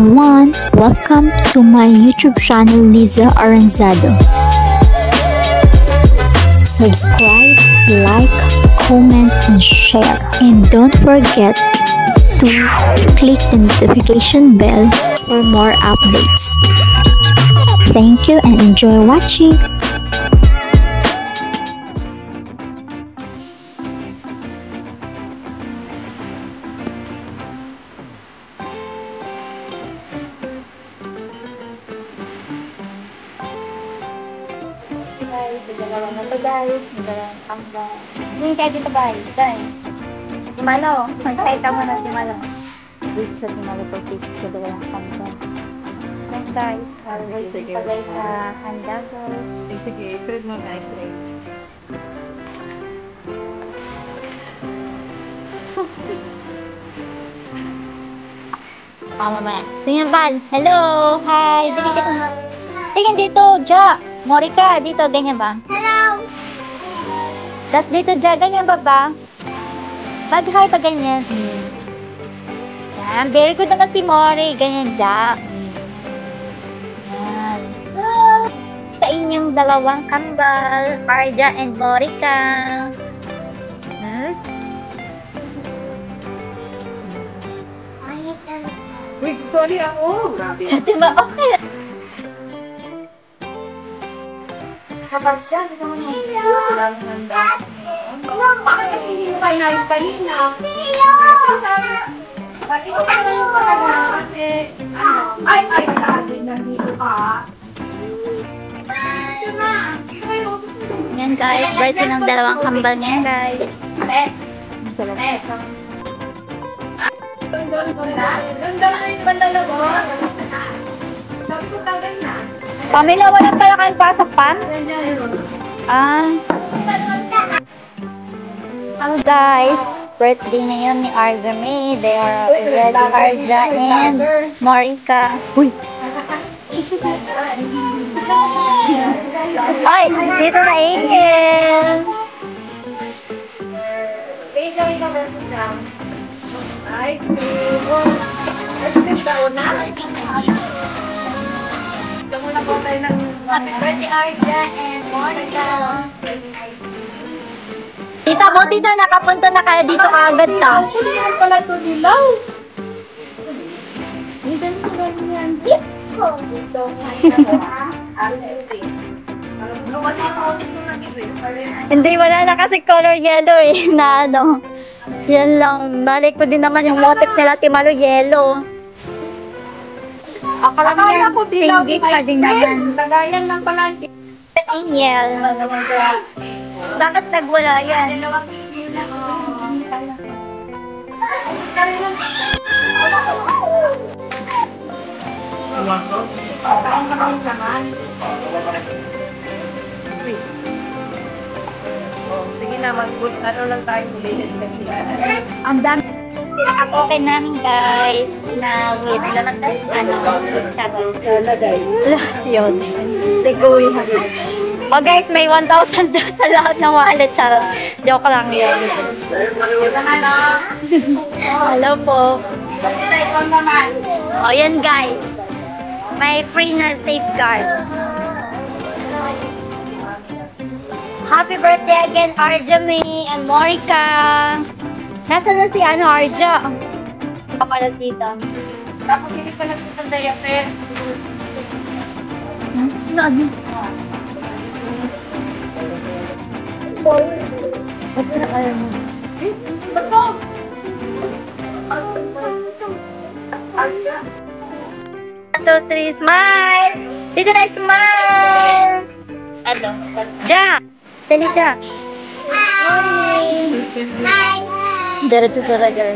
everyone! Welcome to my YouTube channel, Liza Aranzado. Subscribe, like, comment, and share. And don't forget to click the notification bell for more updates. Thank you and enjoy watching! Guys, naglalaro na to guys. Naglalaro ang ba. Hindi kayo dito guys. Timalo. Magkaya ka muna Timalo. This is sa Timalo for picture sa dalawang kanta. Next guys. Sige pa guys sa handa guys. Sige, straight mo guys. Straight. Mamaya. Tingnan ba? Hello! Hi! Tingnan dito, Ja! Morika, dito, ganyan ba? Hello! Das dito, Ja, ganyan ba ba? Mag-hi pa ganyan. Yan, very good naman si Mori. Ganyan, Ja. Yan. Sa inyong dalawang kambal, Arja and Morika. Wait, sorry ako. Grabe. Sa timba, okay. Kapag siya, hindi naman yung bakit kasi hindi mo kayo nais kanina? Bakit ko pala yung pagkala? Kasi, ay, nandito ka. Yan guys, birthday ng dalawang kambal niya guys. Sabi ko tagay na. Pamela, wala pala kayong pasok, Pam? Guys, birthday na yun ni Arja May. They are already Arja and Morika. Uy! Ay, dito na Angel! Wait ka versus down. Ice cream. Ice cream daw na. Ito muna po tayo ng Happy birthday, Arja and Monica. Tita, buti na nakapunta na kayo dito kaagad ta. Hindi naman pala ito dilaw. Hindi ganito gano'n yan. Dito. Kasi ikotin mo nag-ibig. Hindi, wala na kasi color yellow eh, na ano. Yan lang, balik ko din naman yung motif nila, Timalo yellow. Akala ko dilaw Tinggi pa din naman. Lagayan lang pala. Angel. Bakit nagwala yan? Sige na, mag-good. Ano lang tayo ulitin kasi. Ang dami. Pinaka-token namin guys na with sabas. Yun. Siguy. Oh guys, may 1,000 daw sa lahat ng wallet. Charot. Joke lang yun. Hello po. Oh yan guys. May free na safeguard. Happy birthday again, Arja May and Morika. Nasaan na si Arja? Kapala tita. Tapos hindi ka nagtatanda yate. Ano? Ba't na alam mo? Ba't mo? Arja. 1, 2, 3, smile! Dito na, smile! Ano? Ja! Dali ka! Morning! Hi! Diretso sa ragal.